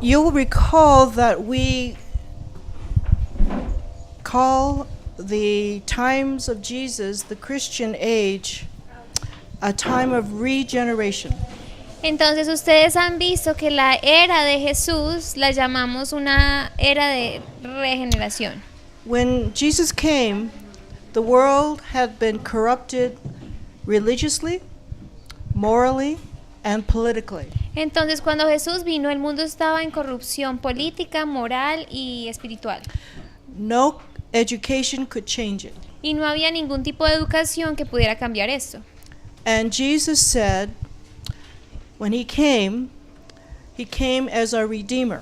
You'll recall that we call the times of Jesus, the Christian age, a time of regeneration. Entonces ustedes han visto que la era de Jesús la llamamos una era de regeneración. When Jesus came, the world had been corrupted religiously, morally, and politically. Entonces cuando Jesús vino, el mundo estaba en corrupción política, moral y espiritual. No education could change it. Y no había ningún tipo de educación que pudiera cambiar esto. And Jesus said, when he came as our Redeemer,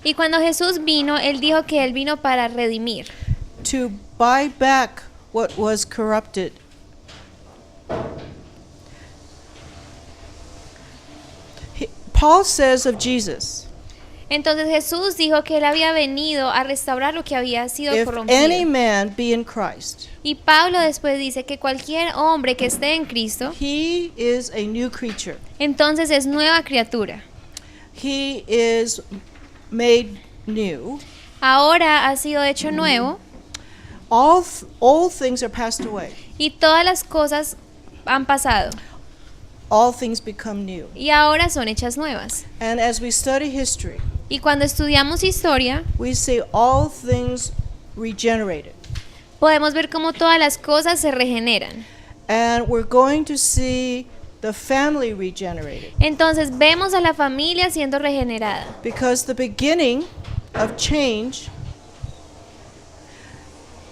Y cuando Jesús vino, Él dijo que Él vino para redimir, to buy back what was corrupted. Paul says of Jesus, Entonces Jesús dijo que Él había venido a restaurar lo que había sido if corrompido. any man be in Christ, Y Pablo después dice que cualquier hombre que esté en Cristo, he is a new creature. entonces es nueva criatura. He is made new. Ahora ha sido hecho nuevo All old things are passed away. y todas las cosas han pasado All things become new. y ahora son hechas nuevas. And as we study history, Y cuando estudiamos historia, we see all things regenerated. podemos ver cómo todas las cosas se regeneran. And we're going to see the family regenerated. Entonces vemos a la familia siendo regenerada. Because the beginning of change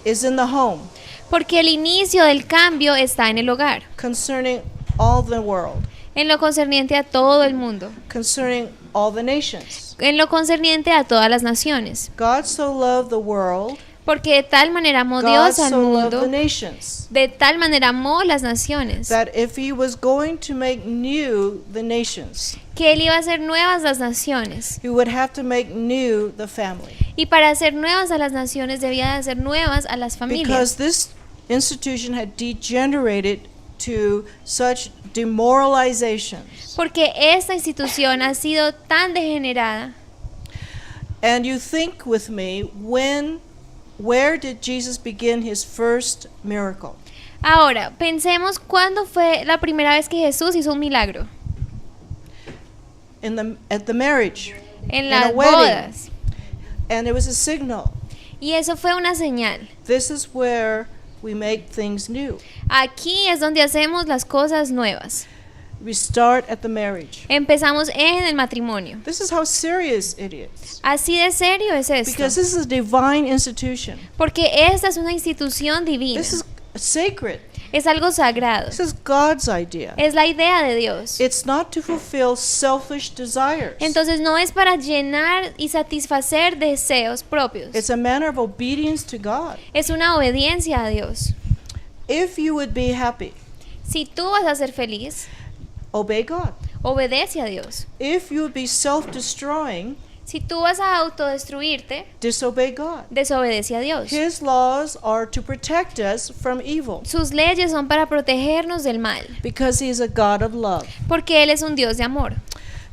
is in the home, Porque el inicio del cambio está en el hogar, concerning all the world, en lo concerniente a todo el mundo, concerning all the nations. en lo concerniente a todas las naciones. God so loved the world, Porque de tal manera amó God Dios al so loved the mundo, nations, de tal manera amó las naciones, that if he was going to make new the nations, que Él iba a hacer nuevas las naciones. he would have to make new the family. Y para hacer nuevas a las naciones debía de hacer nuevas a las Because familias. this institution had degenerated to such demoralization. Porque esta institución ha sido tan degenerada. And you think with me, where did Jesus begin his first miracle? Ahora, pensemos cuándo fue la primera vez que Jesús hizo un milagro. At the marriage, En in las a wedding. bodas. And it was a signal. Y eso fue una señal. This is where we make things new. Aquí es donde hacemos las cosas nuevas. We start at the marriage. Empezamos en el matrimonio. This is how serious it is. Así de serio es esto. Because this is a divine institution. Porque esta es una institución divina. This is sacred. Es algo sagrado. This is God's idea. Es la idea de Dios. It's not to fulfill selfish desires. Entonces no es para llenar y satisfacer deseos propios. It's a manner of obedience to God. Es una obediencia a Dios. If you would be happy, Si tú vas a ser feliz, obey God. obedece a Dios. If you would be self-destroying, Si tú vas a autodestruirte, disobey God. desobedece a Dios. His laws are to protect us from evil Sus leyes son para protegernos del mal, because he is a God of love. porque Él es un Dios de amor.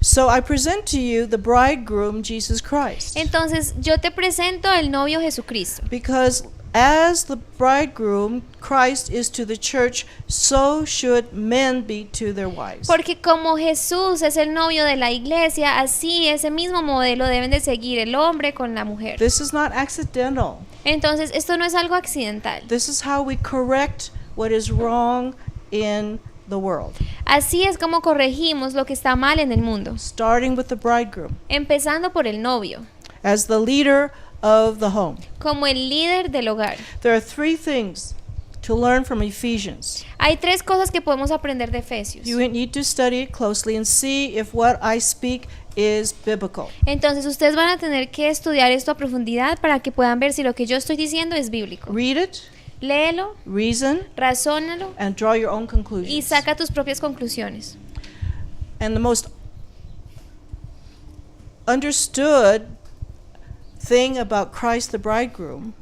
So I present to you the bridegroom, Jesus Christ. Entonces yo te presento el novio Jesucristo. Because as the bridegroom, Christ is to the church, so should men be to their wives. Porque como Jesús es el novio de la iglesia, así ese mismo modelo deben de seguir el hombre con la mujer. This is not accidental. Entonces esto no es algo accidental. This is how we correct what is wrong in the world. Así es como corregimos lo que está mal en el mundo. Starting with the bridegroom Empezando por el novio, as the leader of the home. como el líder del hogar. There are three things to learn from Ephesians. Hay tres cosas que podemos aprender de Efesios. You need to study it closely and see if what I speak is biblical. Entonces ustedes van a tener que estudiar esto a profundidad para que puedan ver si lo que yo estoy diciendo es bíblico. Read it, Léelo, reason, razónalo and draw your own y conclusions. saca tus propias conclusiones. And the most understood thing about Christ the bridegroom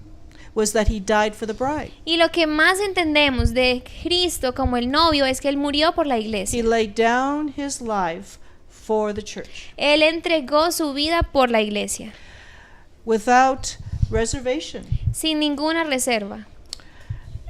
was that he died for the bride. Y lo que más entendemos de Cristo como el novio es que Él murió por la iglesia. He laid down his life for the church Él entregó su vida por la iglesia, without reservation. sin ninguna reserva.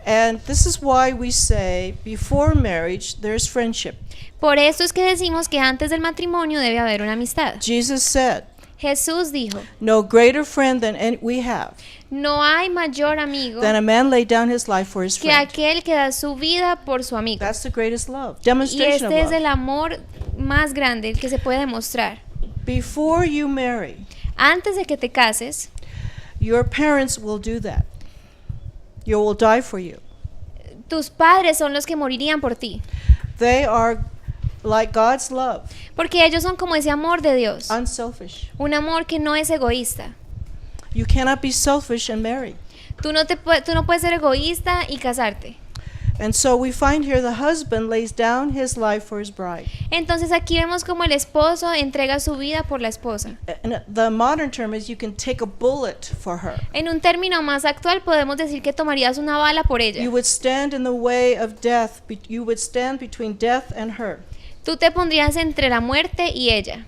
And this is why we say before marriage there's friendship. Por esto es que decimos que antes del matrimonio debe haber una amistad. Jesus said, Jesús dijo, no greater friend than we have no hay mayor amigo than a man lay down his life for his que friend. aquel que da su vida por su amigo. That's the greatest love, Y demonstration of este es love. el amor más grande, el que se puede demostrar. Before you marry, Antes de que te cases, your parents will do that. You will die for you. tus padres son los que morirían por ti, They are like God's love, porque ellos son como ese amor de Dios, unselfish. un amor que no es egoísta. You cannot be selfish and marry. Tú no puedes ser egoísta y casarte. And so we find here the husband lays down his life for his bride. Entonces aquí vemos como el esposo entrega su vida por la esposa. And the modern term is you can take a bullet for her. En un término más actual podemos decir que tomarías una bala por ella. You would stand in the way of death. You would stand between death and her. Tú te pondrías entre la muerte y ella.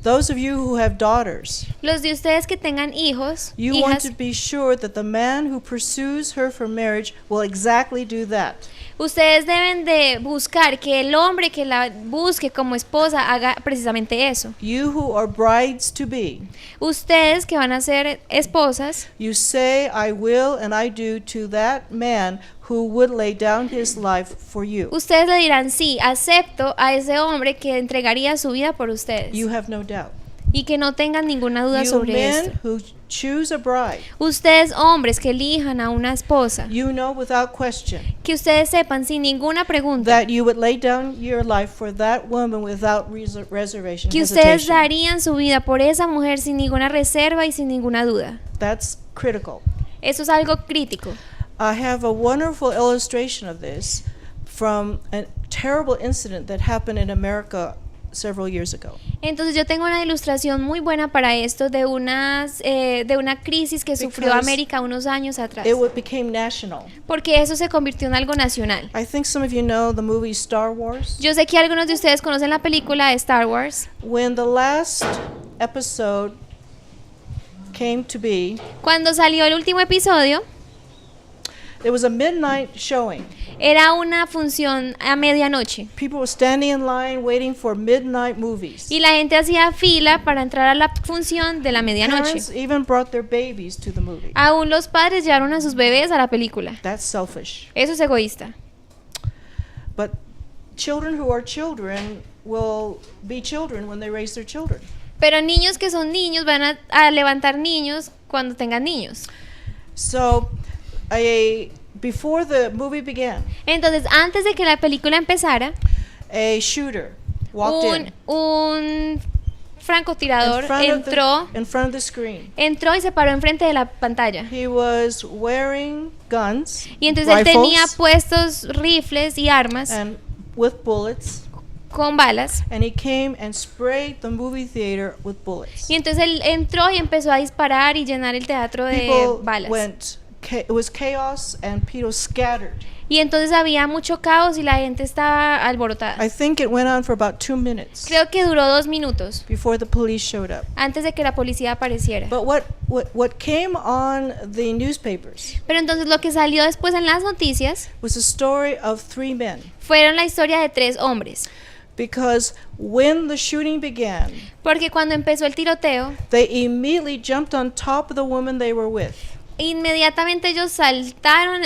Those of you who have daughters, Los de ustedes que tengan hijos, you want hijas, to be sure that the man who pursues her for marriage will exactly do that. ustedes deben de buscar que el hombre que la busque como esposa haga precisamente eso. You who are brides to be, Ustedes que van a ser esposas, you say, I will and I do to that man who would lay down his life for you. ustedes le dirán sí, acepto a ese hombre que entregaría su vida por ustedes. You have no doubt. Y que no tengan ninguna duda You sobre men esto. who choose a bride, Ustedes hombres que elijan a una esposa, you know without question que ustedes sepan sin ninguna pregunta that you would lay down your life for that woman without reservation, que ustedes hesitation. darían su vida por esa mujer sin ninguna reserva y sin ninguna duda. That's critical. Eso es algo crítico. I have a wonderful illustration of this from a terrible incident that happened in America several years ago. Entonces yo tengo una ilustración muy buena para esto de una crisis que sufrió Because América unos años atrás, Became national. porque eso se convirtió en algo nacional. I think some of you know the movie Star Wars. Yo sé que algunos de ustedes conocen la película de Star Wars. When the last episode came to be, Cuando salió el último episodio, there was a midnight showing. era una función a medianoche People were standing in line waiting for midnight movies. y la gente hacía fila para entrar a la función de la medianoche. Parents even brought their babies to the movie. Aún los padres llevaron a sus bebés a la película. That's selfish. Eso es egoísta. But children who are children will be children when they raise their children. Pero niños que son niños van a levantar niños cuando tengan niños. So, before the movie began, Entonces, antes de que la película empezara, a shooter walked in un francotirador entró in front of the screen. y se paró enfrente de la pantalla. He was wearing guns, Y entonces él rifles, tenía puestos rifles y armas and with bullets, con balas. and he came and sprayed the movie theater with bullets. Y entonces él entró y empezó a disparar y llenar el teatro de People balas. it was chaos and people scattered. Y entonces había mucho caos y la gente estaba alborotada. I think it went on for about 2 minutes Creo que duró 2 minutos before the police showed up. antes de que la policía apareciera. But what came on the newspapers Pero entonces lo que salió después en las noticias was a story of 3 men. fueron la historia de 3 hombres. Because when the shooting began, Porque cuando empezó el tiroteo, they immediately jumped on top of the woman they were with inmediatamente ellos saltaron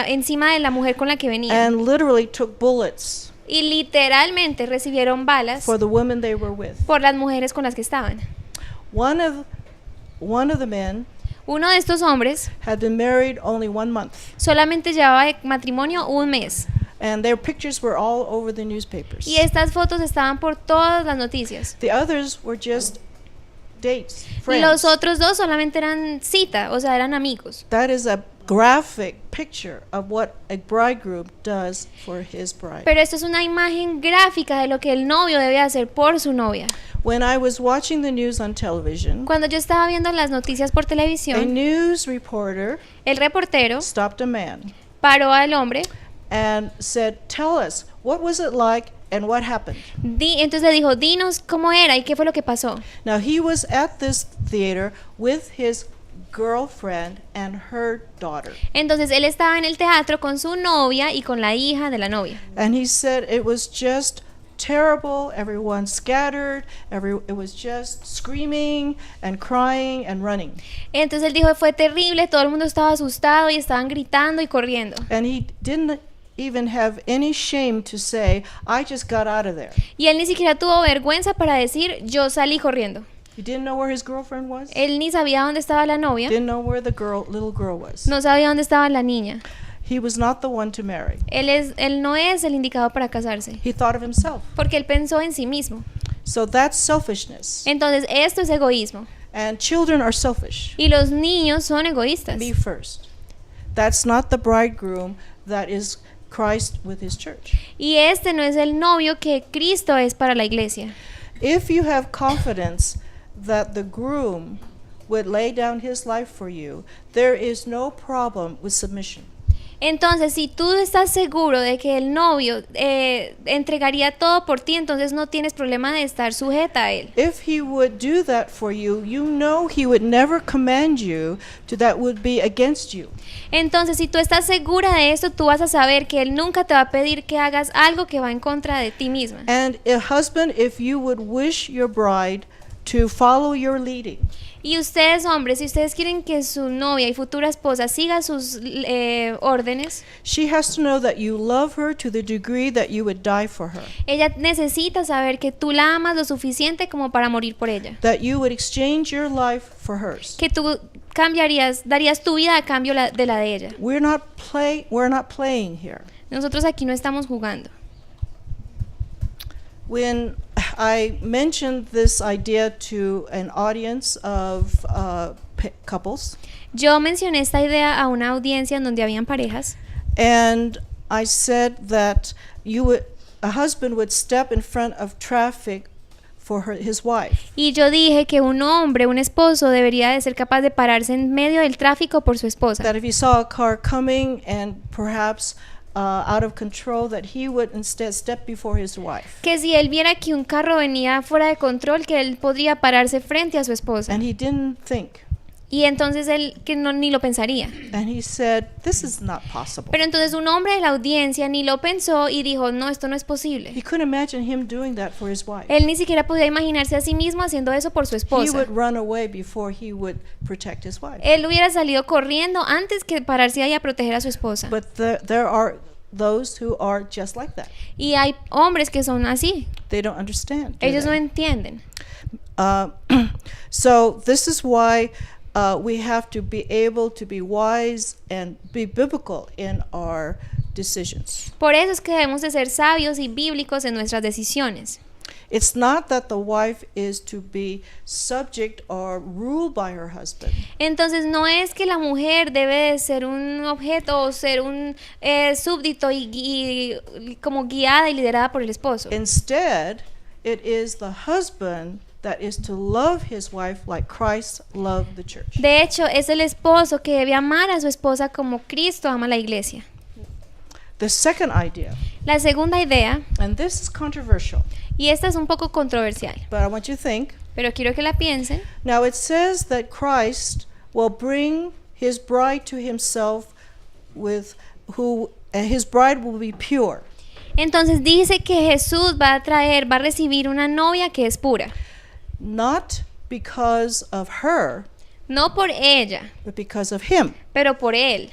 encima de la mujer con la que venían. and literally took bullets Y literalmente recibieron balas for the woman they were with. por las mujeres con las que estaban. One of the men Uno de estos hombres had been married only 1 month, solamente llevaba de matrimonio 1 mes. and their pictures were all over the newspapers. Y estas fotos estaban por todas las noticias. The others were just dates, Y friends. los otros 2 solamente eran cita, o sea, eran amigos. That is a graphic picture of what a bridegroom does for his bride. Pero esto es una imagen gráfica de lo que el novio debe hacer por su novia. When I was watching the news on television, Cuando yo estaba viendo las noticias por a televisión, news reporter el reportero stopped a man paró al hombre and said, "Tell us, what was it like And what happened? Entonces le dijo, dinos cómo era y qué fue lo que pasó. Now, he was at this theater with his girlfriend and her daughter. Entonces él estaba en el teatro con su novia y con la hija de la novia. And he said it was just terrible. Everyone scattered. It was just screaming and crying and running. Entonces él dijo, fue terrible, todo el mundo estaba asustado y estaban gritando y corriendo. And he didn't even have any shame to say, I just got out of there. Y él ni siquiera tuvo vergüenza para decir, yo salí corriendo. He didn't know where his girlfriend was. Él ni sabía dónde estaba la novia, Didn't know where the little girl was. no sabía dónde estaba la niña. He was not the one to marry. Él no es el indicado para casarse, He thought of himself. porque él pensó en sí mismo. So that's selfishness. Entonces esto es egoísmo. And children are selfish. Y los niños son egoístas. Me first. That's not the bridegroom that is Christ with his church. Y este no es el novio que Cristo es para la iglesia. If you have confidence that the groom would lay down his life for you, there is no problem with submission. Entonces, si tú estás seguro de que el novio entregaría todo por ti, entonces no tienes problema de estar sujeta a él. If he would do that for you, you know he would never command you to that would be against you. Entonces, si tú estás segura de esto, tú vas a saber que él nunca te va a pedir que hagas algo que va en contra de ti misma. And a husband, if you would wish your bride to follow your leading, Y ustedes, hombres, si ustedes quieren que su novia y futura esposa siga sus órdenes, she has to know that you love her to the degree that you would die for her, ella necesita saber que tú la amas lo suficiente como para morir por ella. that you would exchange your life for hers. Que tú darías tu vida a cambio de la de ella. We're not playing here. Nosotros aquí no estamos jugando. When I mentioned this idea to an audience of couples, Yo mencioné esta idea a una audiencia en donde habían parejas and I said that a husband would step in front of traffic for his wife. y yo dije que un hombre, un esposo, debería de ser capaz de pararse en medio del tráfico por su esposa. That if he saw a car coming and perhaps out of control, that he would instead step before his wife. Que si él viera que un carro venía fuera de control, que él podría pararse frente a su esposa. And he didn't think. Y entonces él que no, ni lo pensaría. And he said, this is not possible. Pero entonces un hombre de la audiencia ni lo pensó y dijo, no, esto no es He posible. couldn't imagine him doing that for his wife. Él ni siquiera podía imaginarse a sí mismo haciendo eso por su He esposa. would run away before he would protect his wife. Él hubiera salido corriendo antes que pararse ahí a proteger a su esposa. But there are those who are just like that. Y hay hombres que son así. They don't understand. Do Ellos no they? entienden. So this is why we have to be able to be wise and be biblical in our decisions. Por eso es que debemos de ser sabios y bíblicos en nuestras decisiones. It's not that the wife is to be subject or ruled by her husband. Entonces no es que la mujer debe de ser un objeto o ser un súbdito y como guiada y liderada por el esposo. Instead, it is the husband that is to love his wife like Christ loved the church. De hecho, es el esposo que debe amar a su esposa como Cristo ama a la iglesia. The second idea, La segunda idea, and this is controversial, y esta es un poco controversial, but I want you to think. pero quiero que la piensen. Now it says that Christ will bring his bride to himself and his bride will be pure. Entonces dice que Jesús va a recibir una novia que es pura. Not because of her, No por ella, but because of him. pero por él.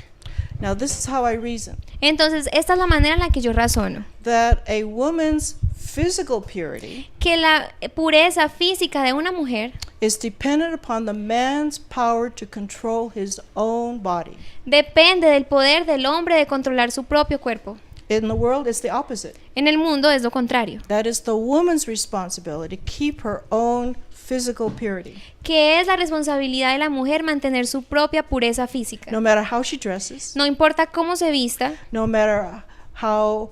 Now this is how I reason. Entonces, esta es la manera en la que yo razono. That a woman's physical purity Que la pureza física de una mujer is dependent upon the man's power to control his own body. depende del poder del hombre de controlar su propio cuerpo. In the world, it's the opposite. En el mundo es lo contrario. That is the woman's responsibility to keep her own physical purity. Que es la responsabilidad de la mujer mantener su propia pureza física. No matter how she dresses, No importa cómo se vista, no matter how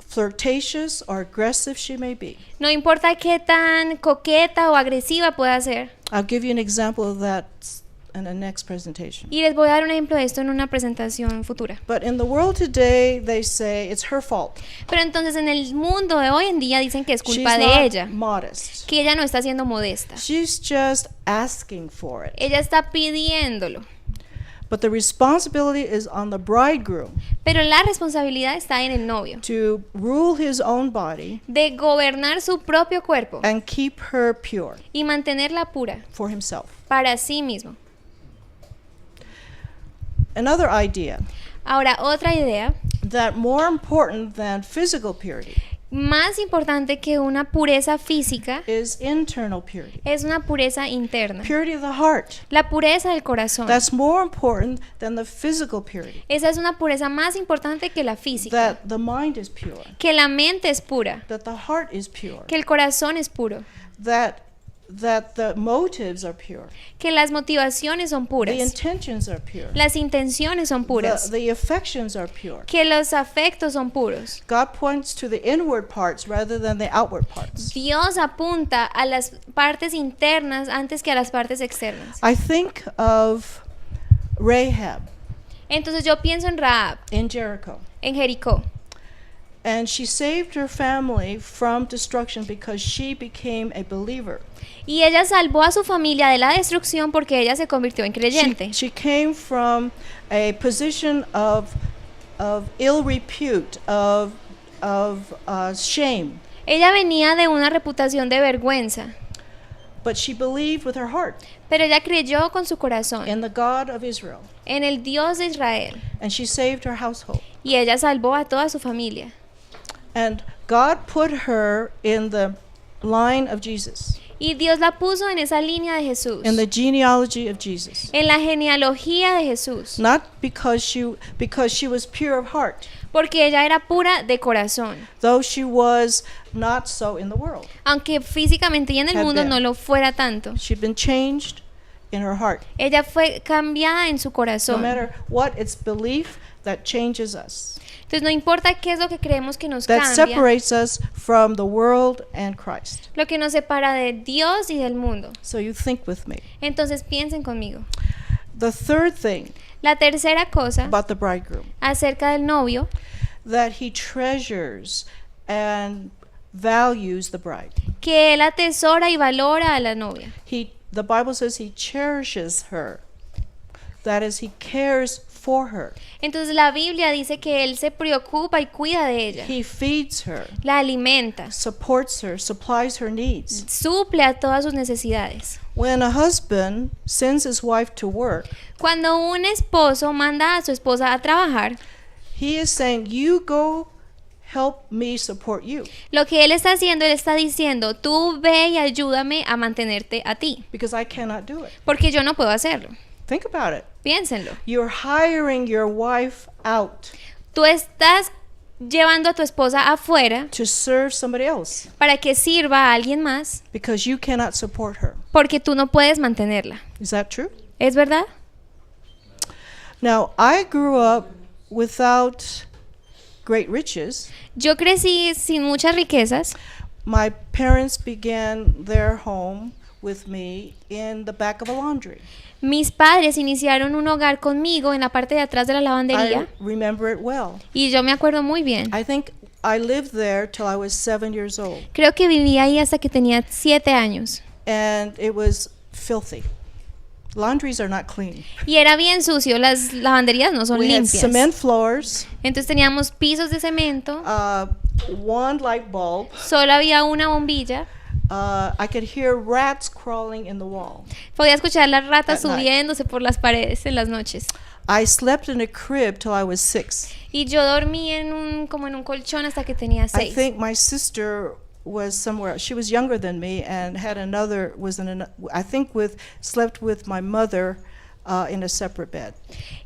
flirtatious or aggressive she may be. no importa qué tan coqueta o agresiva pueda ser. I'll give you an example of that in the next presentation. Y les voy a dar un ejemplo de esto en una presentación futura. But in the world today, they say it's her fault. Pero entonces en el mundo de hoy en día dicen que es She's culpa de not ella, modest. que ella no está siendo modesta. She's just asking for it. Ella está pidiéndolo. But the responsibility is on the bridegroom Pero la responsabilidad está en el novio, to rule his own body de gobernar su propio cuerpo and keep her pure y mantenerla pura for himself. para sí mismo. Another idea Ahora, otra idea, that more important than physical purity más importante que una pureza física, is internal purity. es una pureza interna. Purity of the heart. La pureza del corazón. That's more important than the physical purity. Esa es una pureza más importante que la física. That the mind is pure. Que la mente es pura. That the heart is pure. Que el corazón es puro. That the motives are pure. Que las motivaciones son The puras. intentions are pure. Las intenciones son puras. The affections are pure. Que los afectos son puros. God points to the inward parts rather than the outward parts. Dios apunta a las partes internas antes que a las partes externas. I think of Rahab Entonces yo pienso en Rahab, in Jericho. en Jericó. And she saved her family from destruction because she became a believer. Y ella salvó a su familia de la destrucción porque ella se convirtió en creyente. She came from a position of ill repute, of shame, Ella venía de una reputación de vergüenza, but she believed with her heart pero ella creyó con su corazón in the God of Israel, en el Dios de Israel. and she saved her household. Y ella salvó a toda su familia. And God put her in the line of Jesus, Y Dios la puso en esa línea de Jesús, in the genealogy of Jesus. en la genealogía de Jesús, Not because she was pure of heart, porque ella era pura de corazón, though she was not so in the world. aunque físicamente y en el Had mundo been. no lo fuera tanto. She'd been changed in her heart. Ella fue cambiada en su No corazón. matter what, it's belief that changes us, Entonces no importa qué es lo que creemos que nos that cambia, separates us from the world and Christ. lo que nos separa de Dios y del mundo. So you think with me. Entonces piensen conmigo. The third thing La tercera cosa about the bridegroom, acerca del novio, that he treasures and values the bride. que él atesora y valora a la novia. The Bible says he cherishes her. That is, he cares for her. Entonces la Biblia dice que él se preocupa y cuida de ella, He feeds her, la alimenta, supports her, supplies her needs. suple a todas sus necesidades. When a husband sends his wife to work, Cuando un esposo manda a su esposa a trabajar, he is saying, you go help me support you, lo que él está haciendo, él está diciendo, tú ve y ayúdame a mantenerte a ti, because I cannot do it. porque yo no puedo hacerlo. Think about it. Piénsenlo. You're hiring your wife out Tú estás llevando a tu esposa afuera to serve somebody else para que sirva a alguien más, because you cannot support her. porque tú no puedes mantenerla. Is that true? ¿Es verdad? Now, I grew up without great riches. Yo crecí sin muchas riquezas. My parents began their home with me in the back of a laundry. Mis padres iniciaron un hogar conmigo en la parte de atrás de la I lavandería remember it well. y yo me acuerdo muy bien. I think I lived there till I was 7 years old, Creo que viví ahí hasta que tenía 7 años and it was filthy. Laundries are not clean. y era bien sucio, las lavanderías no son We had limpias. cement floors, Entonces teníamos pisos de cemento, one light bulb. solo había una bombilla, I could hear rats crawling in the wall. podía escuchar las ratas At night. subiéndose por las paredes en las noches. I slept in a crib till I was 6. Y yo dormí como en un colchón hasta que tenía I 6. think my sister was somewhere. She was younger than me and had another. I think slept with my mother in a separate bed.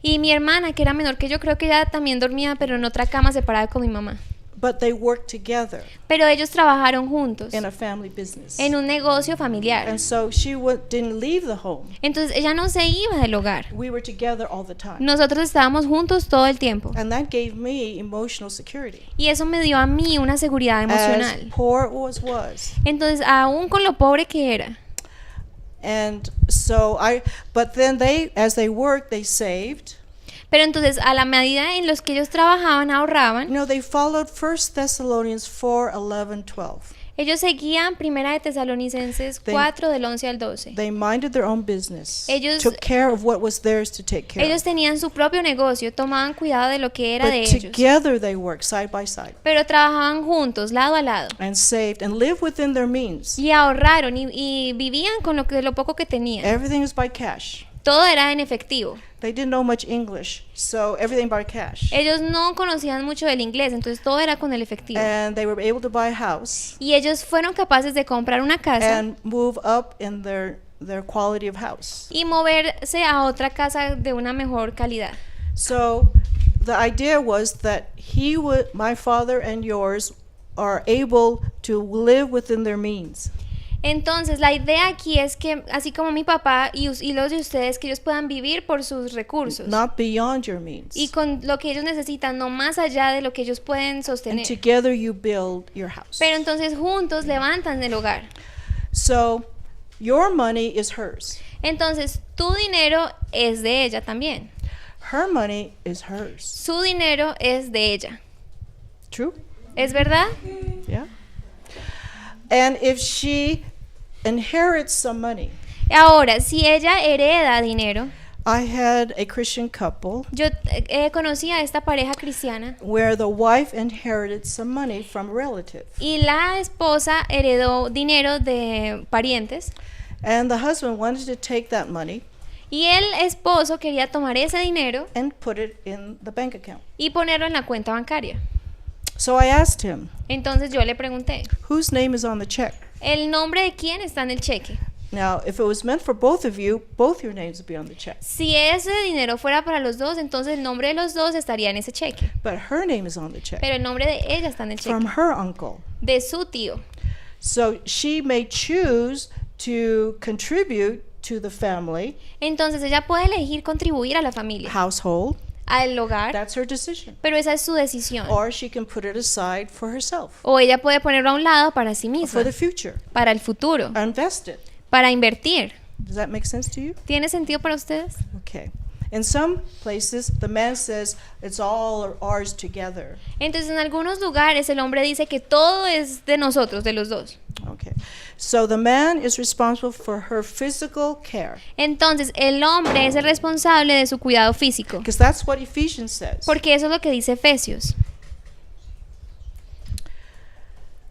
Y mi hermana, que era menor que yo, creo que ella también dormía, pero en otra cama separada con mi mamá. But they worked together Pero ellos trabajaron juntos in a family business. en un negocio familiar. And so she didn't leave the home. Entonces ella no se iba del hogar. We were together all the time. Nosotros estábamos juntos todo el tiempo. And that gave me emotional security. Y eso me dio a mí una seguridad As emocional. poor as was, Entonces, aún con lo pobre que era, And so but then as they worked, they saved. Pero entonces, a la medida en los que ellos trabajaban, You ahorraban, know, they followed 1 Thessalonians 4:11-12. ellos seguían Primera de Tesalonicenses They- 4 del 11 al 12. They minded their own business, Ellos- took care of what was theirs to take care Ellos of. tenían su propio negocio, tomaban cuidado de lo que era de But ellos, together they worked side by side pero trabajaban juntos, lado a lado, and saved and lived within their means. y ahorraron y vivían con lo poco que tenían. Everything is by cash. Todo era en efectivo. They didn't know much English, so everything by cash. Ellos no conocían mucho del inglés, entonces todo era con el efectivo. And they were able to buy a house Y ellos fueron capaces de comprar una casa and move up in their quality of house. y moverse a otra casa de una mejor calidad. So the idea was that my father and yours are able to live within their means. Entonces, la idea aquí es que, así como mi papá y los de ustedes, que ellos puedan vivir por sus recursos Not beyond your means. y con lo que ellos necesitan, no más allá de lo que ellos pueden And sostener. together you build your house. Pero entonces juntos levantan el hogar. So your money is hers. Entonces, tu dinero es de ella también. Her money is hers. Su dinero es de ella. True? ¿Es verdad? Yeah. And if she inherits some money, Ahora, si ella hereda dinero, I had a Christian couple yo conocí a esta pareja cristiana where the wife inherited some money from a relative. y la esposa heredó dinero de parientes And the husband wanted to take that money y el esposo quería tomar ese dinero and put it in the bank account. y ponerlo en la cuenta bancaria. So I asked him, Entonces yo le pregunté, whose name is on the check? ¿el nombre de quién está en el cheque? Now, if it was meant for both of you, both your names would be on the check. Si ese dinero fuera para los dos, entonces el nombre de los dos estaría en ese cheque. But her name is on the check Pero el nombre de ella está en el from cheque, her uncle. de su tío. So she may choose to contribute to the family Entonces ella puede elegir contribuir a la familia, household. al hogar, That's her decision. pero esa es su decisión. Or she can put it aside for herself, O ella puede ponerlo a un lado para sí or misma, for the future, para el futuro, or invest it. para invertir. Does that make sense to you? ¿Tiene sentido para ustedes? Okay. In some places, the man says it's all ours together. Entonces en algunos lugares el hombre dice que todo es de nosotros, de los dos. Okay. So the man is responsible for her physical care, Entonces el hombre es el responsable de su cuidado físico, because that's what Ephesians says. porque eso es lo que dice Efesios.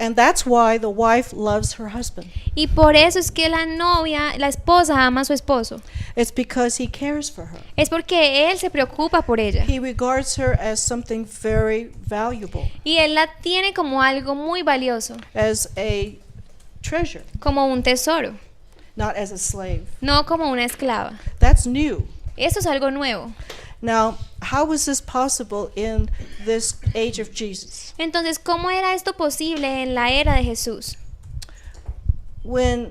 And that's why the wife loves her husband. Y por eso es que la novia, la esposa ama a su esposo. It's because he cares for her. Es porque él se preocupa por ella. He regards her as something very valuable, Y él la tiene como algo muy valioso, as a treasure, como un tesoro, not as a slave. no como una esclava. That's new. Eso es algo nuevo. Now, how was this possible in this age of Jesus? Entonces, ¿cómo era esto posible en la era de Jesús? When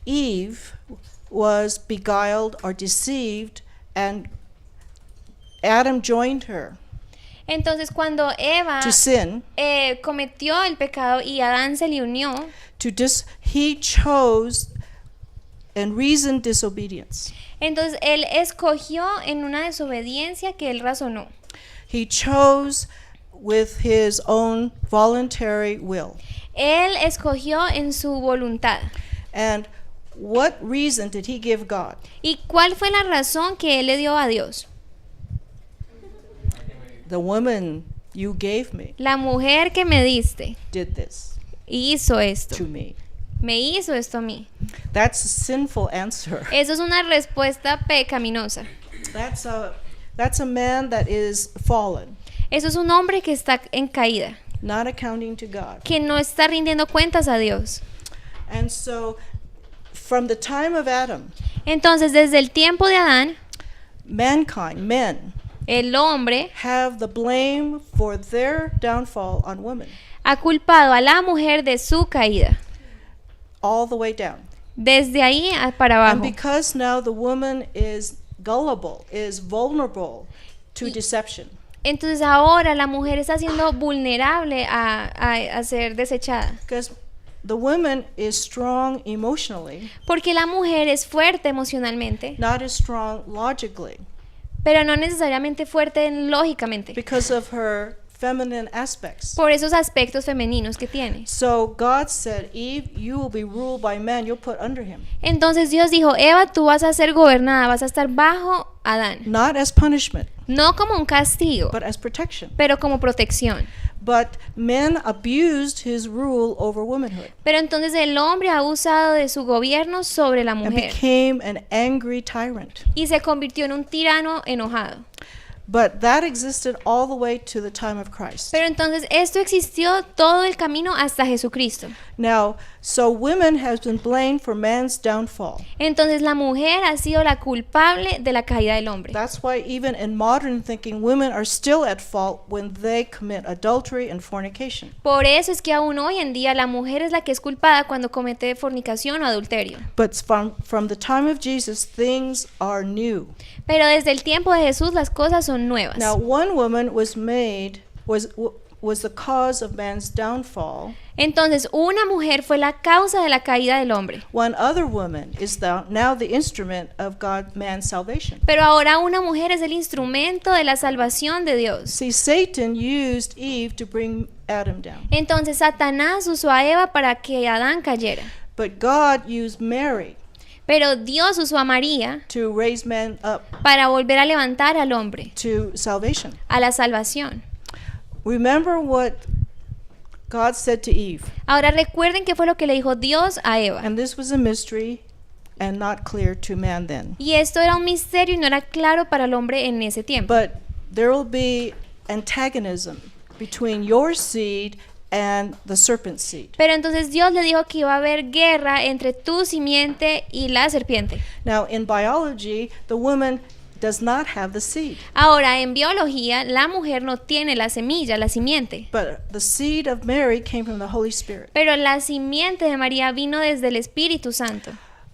Eve was beguiled or deceived and Adam joined her Entonces, cuando Eva to sin, cometió el pecado y Adán se le unió, he chose and reasoned disobedience. entonces él escogió en una desobediencia que él razonó. He chose with his own voluntary will. Él escogió en su voluntad. And what reason did he give God? ¿Y cuál fue la razón que él le dio a Dios? The woman you gave me La mujer que me diste did this hizo esto. to me. Me hizo esto a mí. That's a sinful answer. Eso es una respuesta pecaminosa. That's a man that is fallen, Eso es un hombre que está en caída, not accounting to God. que no está rindiendo cuentas a Dios. And so from the time of Adam, Entonces, desde el tiempo de Adán, mankind, men, el hombre have the blame for their downfall on women, ha culpado a la mujer de su caída, all the way down. desde ahí para And abajo. because now the woman is gullible, is vulnerable to deception, Entonces ahora la mujer está siendo vulnerable a ser desechada. because the woman is strong emotionally, Porque la mujer es fuerte emocionalmente, not as strong logically, pero no necesariamente fuerte lógicamente, because of her feminine aspects. por esos aspectos femeninos que tiene. So God said, Eve, you will be ruled by man, you'll put under him. Entonces Dios dijo, Eva, tú vas a ser gobernada, vas a estar bajo Adán. Not as punishment, No como un castigo, but as protection. pero como protección. But men abused his rule over womanhood Pero entonces el hombre ha usado de su gobierno sobre la and mujer became an angry tyrant. y se convirtió en un tirano enojado. But that existed all the way to the time of Christ. Pero entonces esto existió todo el camino hasta Jesucristo. Now, so women have been blamed for man's downfall. Entonces la mujer ha sido la culpable de la caída del hombre. That's why even in modern thinking, women are still at fault when they commit adultery and fornication. Por eso es que aún hoy en día la mujer es la que es culpada cuando comete fornicación o adulterio. But from the time of Jesus, things are new. Pero desde el tiempo de Jesús las cosas son nuevas. Now, one woman was the cause of man's downfall. Entonces una mujer fue la causa de la caída del hombre. One other woman is now the instrument of man's salvation. Pero ahora una mujer es el instrumento de la salvación de Dios. See, Satan used Eve to bring Adam down. Entonces Satanás usó a Eva para que Adán cayera. But God used Mary Pero Dios usó a María to raise man up para volver a levantar al hombre, to salvation. a la salvación. Remember what God said to Eve. Ahora recuerden qué fue lo que le dijo Dios a Eva. And this was a mystery and not clear to man then. Y esto era un misterio y no era claro para el hombre en ese tiempo. But there will be antagonism between your seed and the serpent's seed. Pero entonces Dios le dijo que iba a haber guerra entre tu simiente y la serpiente. Now, in biology, the woman does not have the seed, Ahora, en biología, la mujer no tiene la semilla, la simiente. but the seed of Mary came from the Holy Spirit. Pero la simiente de María vino desde el Espíritu Santo.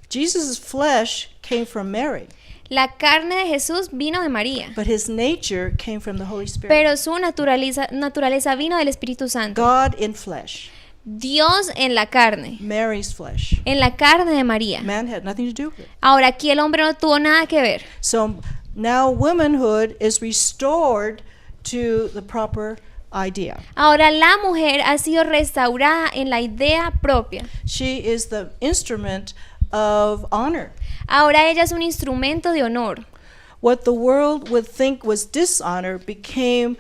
Jesus' flesh came from Mary, La carne de Jesús vino de María. but his nature came from the Holy Spirit. Pero su naturaleza vino del Espíritu Santo. God in flesh, Dios en la carne, Mary's flesh. en la carne de María. Man had nothing to do with it. Ahora aquí el hombre no tuvo nada que ver. So now womanhood is restored to the proper idea. Ahora la mujer ha sido restaurada en la idea propia. She is the instrument of honor. Ahora ella es un instrumento de honor. What the world would think was dishonor became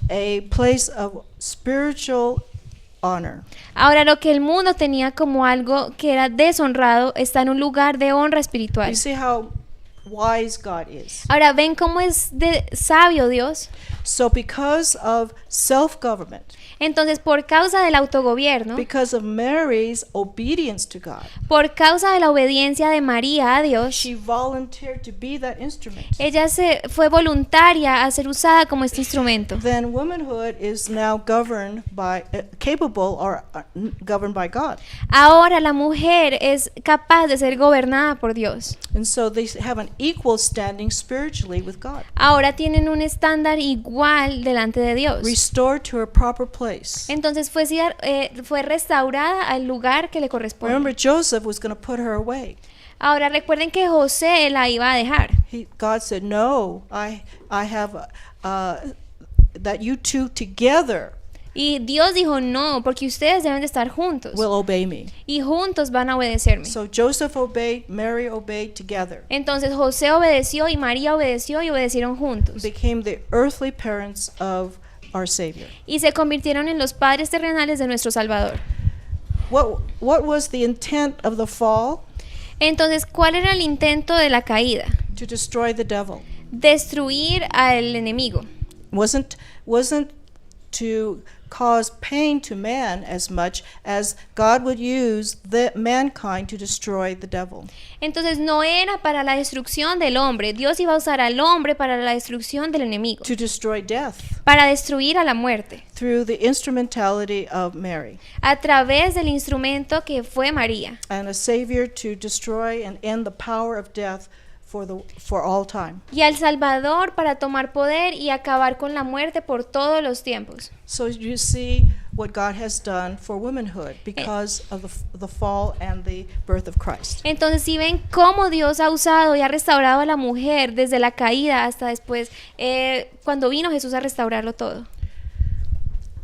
a place of spiritual honor. Ahora lo que el mundo tenía como algo que era deshonrado está en un lugar de honra espiritual. You see how wise God is. Ahora ven cómo es de sabio Dios. So because of self-government, Entonces, por causa del autogobierno, because of Mary's obedience to God, por causa de la obediencia de María a Dios, she volunteered to be that instrument. ella se fue voluntaria a ser usada como este instrumento. Then womanhood is now governed by, capable or governed by God. Ahora la mujer es capaz de ser gobernada por Dios. And so they have an equal standing spiritually with God. Ahora tienen un estándar igual delante de Dios. Restored to her proper place. Entonces fue restaurada al lugar que le corresponde. Remember, Joseph was going to put her away. Ahora recuerden que José la iba a dejar. God said, "No, I have that you two together Y Dios dijo no, porque ustedes deben de estar juntos. will obey me." Y juntos van a obedecerme. So Joseph obeyed, Mary obeyed together. Entonces José obedeció y María obedeció y obedecieron juntos. Became the earthly parents of our Savior. Y se convirtieron en los padres terrenales de nuestro Salvador. What was the intent of the fall? Entonces, ¿cuál era el intento de la caída? To destroy the devil. Destruir al enemigo. Wasn't to cause pain to man as much as God would use the mankind to destroy the devil. Entonces no era para la destrucción del hombre. Dios iba a usar al hombre para la destrucción del enemigo. To destroy death Para destruir a la muerte. through the instrumentality of Mary. A través del instrumento que fue María. And a Savior to destroy and end the power of death for all time. Y al Salvador para tomar poder y acabar con la muerte por todos los tiempos. So you see, what God has done for womanhood because of the fall and the birth of Christ. Entonces, si ven cómo Dios ha usado y ha restaurado a la mujer desde la caída hasta después, cuando vino Jesús a restaurarlo todo.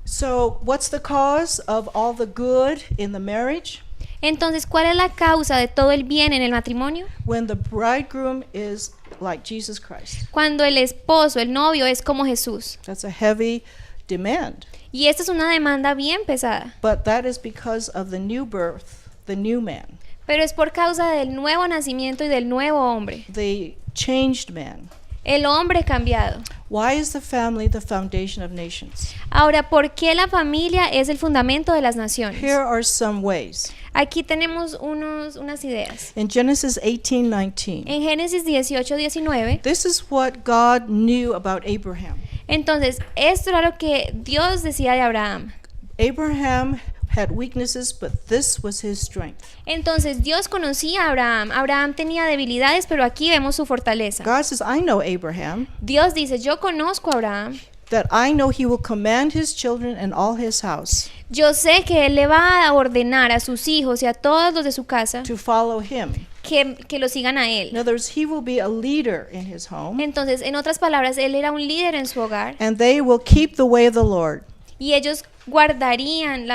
So, what's the cause of all the good in the marriage? Entonces, ¿cuál es la causa de todo el bien en el matrimonio? When the bridegroom is like Jesus Christ. Cuando el esposo, el novio, es como Jesús. That's a heavy demand. Y esta es una demanda bien pesada. But that is because of the new birth, the new man, Pero es por causa del nuevo nacimiento y del nuevo hombre. the changed man. El hombre cambiado. Why is the family the foundation of nations? Ahora, ¿por qué la familia es el fundamento de las naciones? Here are some ways. Aquí tenemos unas ideas. In Genesis 18:19, En Génesis 18:19, this is what God knew about Abraham. entonces, esto era lo que Dios decía de Abraham. Abraham had weaknesses, but this was his strength. Entonces, Dios conocía a Abraham. Abraham tenía debilidades, pero aquí vemos su fortaleza. God says, I know Abraham, Dios dice, yo conozco a Abraham. that I know he will command his children and all his house Yo sé que él le va a ordenar a sus hijos y a todos los de su casa to follow him. que lo sigan a In él. other words, he will be a leader in his home, Entonces, en otras palabras, él era un líder en su hogar and they will keep the way of the Lord. y ellos guardarían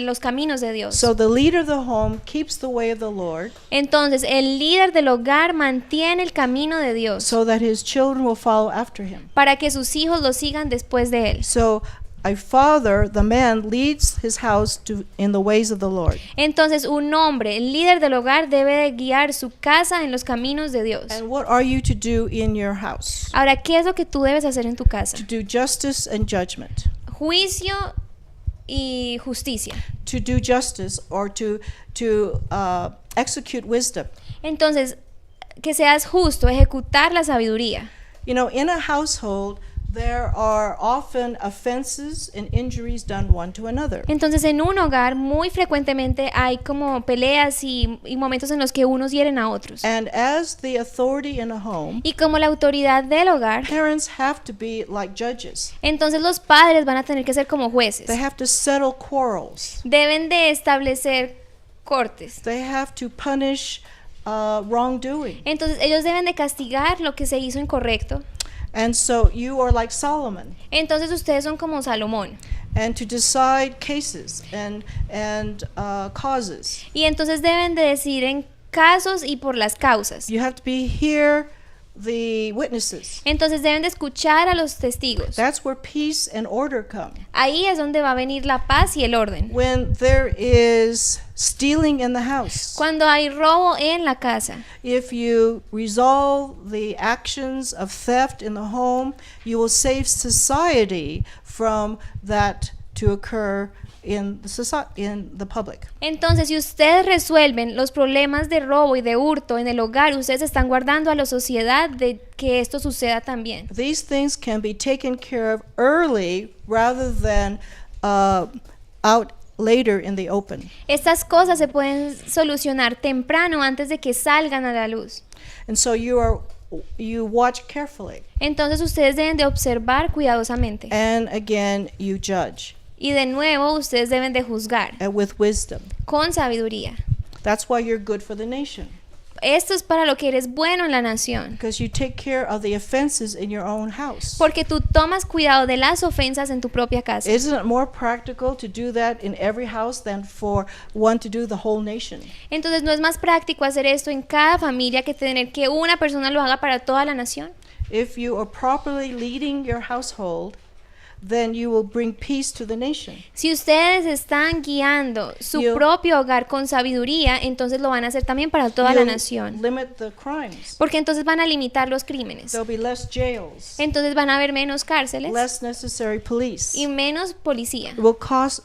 los caminos de Dios. So the leader of the home keeps the way of the Lord, Entonces, el líder del hogar mantiene el camino de Dios so that his children will follow after him. para que sus hijos lo sigan después de él. So a father, the man, leads his house in the ways of the Lord. Entonces, un hombre, el líder del hogar, debe de guiar su casa en los caminos de Dios. And what are you to do in your house? Ahora, ¿qué es lo que tú debes hacer en tu casa? To do justice and judgment. Juicio y justicia. To do justice or to execute wisdom. Entonces, que seas justo, ejecutar la sabiduría. You know, in a household, there are often offenses and injuries done one to another. Entonces, en un hogar muy frecuentemente hay como peleas y momentos en los que unos hieren a otros. And as the authority in a home, Y como la autoridad del hogar, parents have to be like judges. entonces los padres van a tener que ser como jueces. They have to settle quarrels. Deben de establecer cortes. They have to punish wrongdoing. Entonces, ellos deben de castigar lo que se hizo incorrecto. And so you are like Solomon, Entonces, ustedes son como Salomón. and to decide cases and causes. Y entonces deben de decidir en casos y por las causas. You have to hear the witnesses. Entonces deben de escuchar a los testigos. That's where peace and order come. Ahí es donde va a venir la paz y el orden. When there is stealing in the house, Cuando hay robo en la casa, if you resolve the actions of theft in the home, you will save society from that to occur in the public. entonces si ustedes resuelven los problemas de robo y de hurto en el hogar, ustedes están guardando a la sociedad de que esto suceda también. These things can be taken care of early rather than out later in the open. Estas cosas se pueden solucionar temprano antes de que salgan a la luz. And so you watch carefully, Entonces ustedes deben de observar cuidadosamente. and again you judge Y de nuevo ustedes deben de juzgar with wisdom. con sabiduría. That's why you're good for the nation, Esto es para lo que eres bueno en la nación. because you take care of the offenses in your own house. Porque tú tomas cuidado de las ofensas en tu propia casa. Isn't it more practical to do that in every house than for one to do the whole nation? Entonces, ¿no es más práctico hacer esto en cada familia que tener que una persona lo haga para toda la nación? If you are properly leading your household, then you will bring peace to the nation. Si ustedes están guiando su You- propio hogar con sabiduría, entonces lo van a hacer también para toda la You'll nación. limit the crimes. Porque entonces van a limitar los crímenes. There'll be less jails, Entonces van a haber menos cárceles less necessary police. y menos policía. It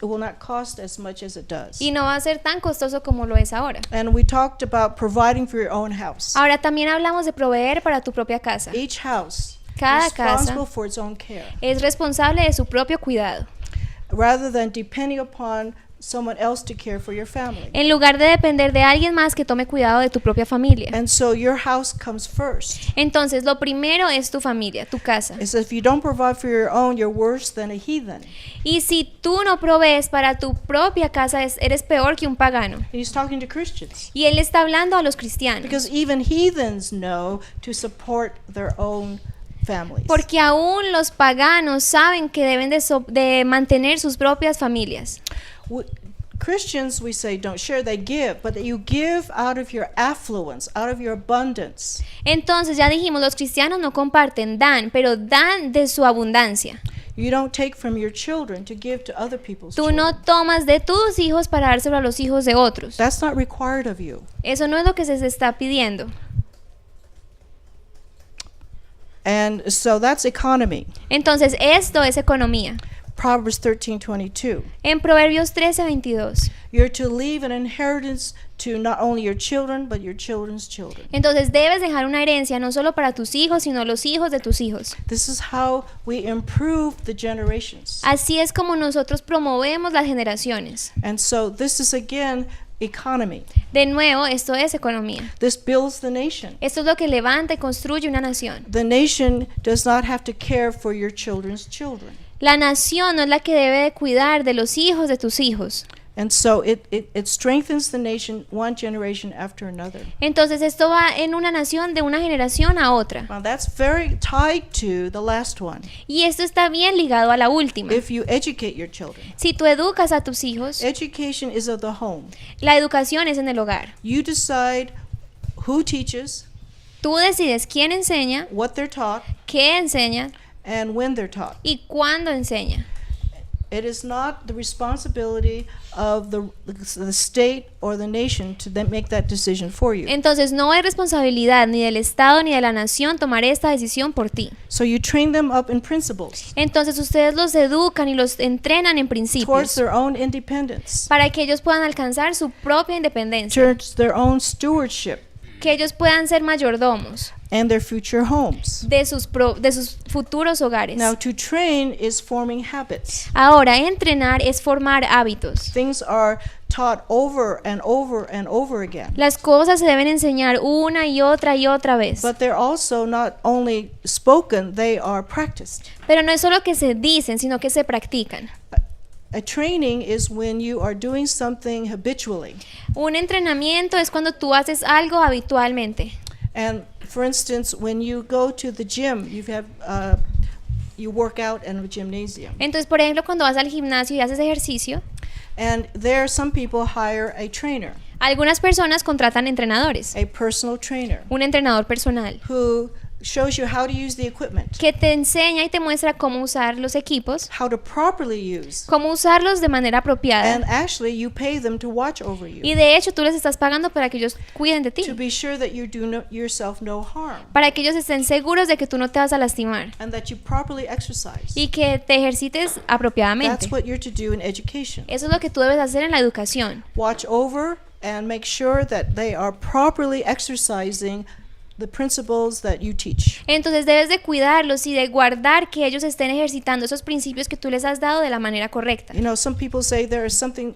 will not cost as much as it does. Y no va a ser tan costoso como lo es ahora. And we talked about providing for your own house. Ahora también hablamos de proveer para tu propia casa. Each house Cada is casa responsible for its own care, es responsable de su propio cuidado. rather than depending upon someone else to care for your family. en lugar de depender de alguien más que tome cuidado de tu propia familia. And so your house comes first. Entonces, lo primero es tu familia, tu casa. It says if you don't provide for your own, you're worse than a heathen. Y si tú no provees para tu propia casa, eres peor que un pagano. And he's talking to Christians. Y él está hablando a los cristianos. Because even heathens know to support their own families. Porque aún los paganos saben que deben de mantener sus propias familias. Christians, we say, don't share, they give, but you give out of your affluence, out of your abundance. Entonces ya dijimos, los cristianos no comparten, dan, pero dan de su abundancia. You don't take from your children to give to other people's Tú children. no tomas de tus hijos para dárselo a los hijos de otros. That's not required of you. Eso no es lo que se está pidiendo. And so that's economy. Entonces esto es economía. Proverbs 13:22. En Proverbios 13:22. You're to leave an inheritance to not only your children, but your children's children. Entonces debes dejar una herencia no solo para tus hijos, sino los hijos de tus hijos. This is how we improve the generations. Así es como nosotros promovemos las generaciones. And so this is again economy. De nuevo, esto es economía. This builds the nation. Esto es lo que levanta y construye una nación. The nation does not have to care for your children's children. La nación no es la que debe de cuidar de los hijos de tus hijos. And so it strengthens the nation one generation after another. Entonces esto va en una nación de una generación a otra. Now that's very tied to the last one. Y esto está bien ligado a la última. If you educate your children. Si tú educas a tus hijos, Education is of the home. la educación es en el hogar. You decide who teaches, Tú decides quién enseña, what they're taught, qué enseña and when they're taught. y cuándo enseña. It is not the responsibility of the state or the nation to then make that decision for you. Entonces no hay responsabilidad ni del Estado ni de la nación tomar esta decisión por ti. So you train them up in principles Entonces ustedes los educan y los entrenan en towards principios their own independence, para que ellos puedan alcanzar su propia independencia, towards their own stewardship que ellos puedan ser mayordomos and their future homes. de sus futuros hogares. Now, to train is forming habits. Ahora, entrenar es formar hábitos. Things are taught over and over and over again. Las cosas se deben enseñar una y otra vez. But they're also not only spoken, they are practiced. Pero no es solo que se dicen, sino que se practican. A training is when you are doing something habitually. Un entrenamiento es cuando tú haces algo habitualmente. And for instance, when you go to the gym, you work out in a gymnasium. Entonces, por ejemplo, cuando vas al gimnasio y haces ejercicio, And there some people hire a trainer, algunas personas contratan entrenadores, a personal trainer, un entrenador personal, who shows you how to use the equipment, que te enseña y te muestra cómo usar los equipos, how to properly use. cómo usarlos de manera apropiada. And actually, you pay them to watch over Y you, de hecho, tú les estás pagando para que ellos cuiden de ti, to be sure that you do yourself no harm, para que ellos estén seguros de que tú no te vas a lastimar and that you properly exercise. y que te ejercites apropiadamente. That's what you're to do in education. Eso es lo que tú debes hacer en la educación. Watch over and make sure that they are properly exercising the principles that you teach. Entonces debes de cuidarlos y de guardar que ellos estén ejercitando esos principios que tú les has dado de la manera correcta. You know, some people say there's something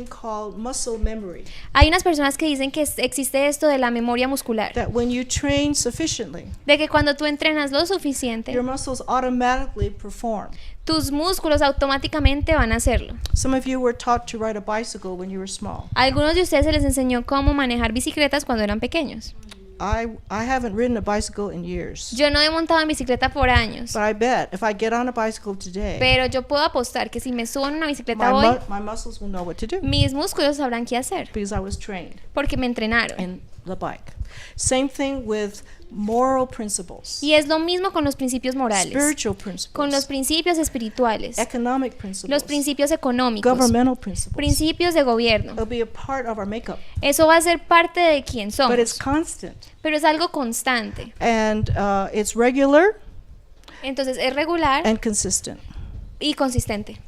called muscle memory, Hay unas personas que dicen que existe esto de la memoria muscular, that when you train sufficiently, de que cuando tú entrenas lo suficiente, your muscles automatically perform. tus músculos automáticamente van a hacerlo. Some of you were taught to ride a bicycle when you were small. A algunos de ustedes se les enseñó cómo manejar bicicletas cuando eran pequeños. I haven't ridden a bicycle in years, Yo no he montado en bicicleta por años, but I bet if I get on a bicycle today, pero yo puedo apostar que si me subo en una bicicleta my, hoy, my muscles will know what to do mis músculos sabrán qué hacer, because I was trained porque me entrenaron. in the bike. Same thing with moral principles, Y es lo mismo con los principios morales, spiritual con los principles, principios espirituales, economic los principles, principios económicos, governmental principles. principios de gobierno. It'll be a part of our makeup, Eso va a ser parte de quién but it's somos, constant, pero es algo constante. and it's regular Entonces es regular and consistent. y consistente.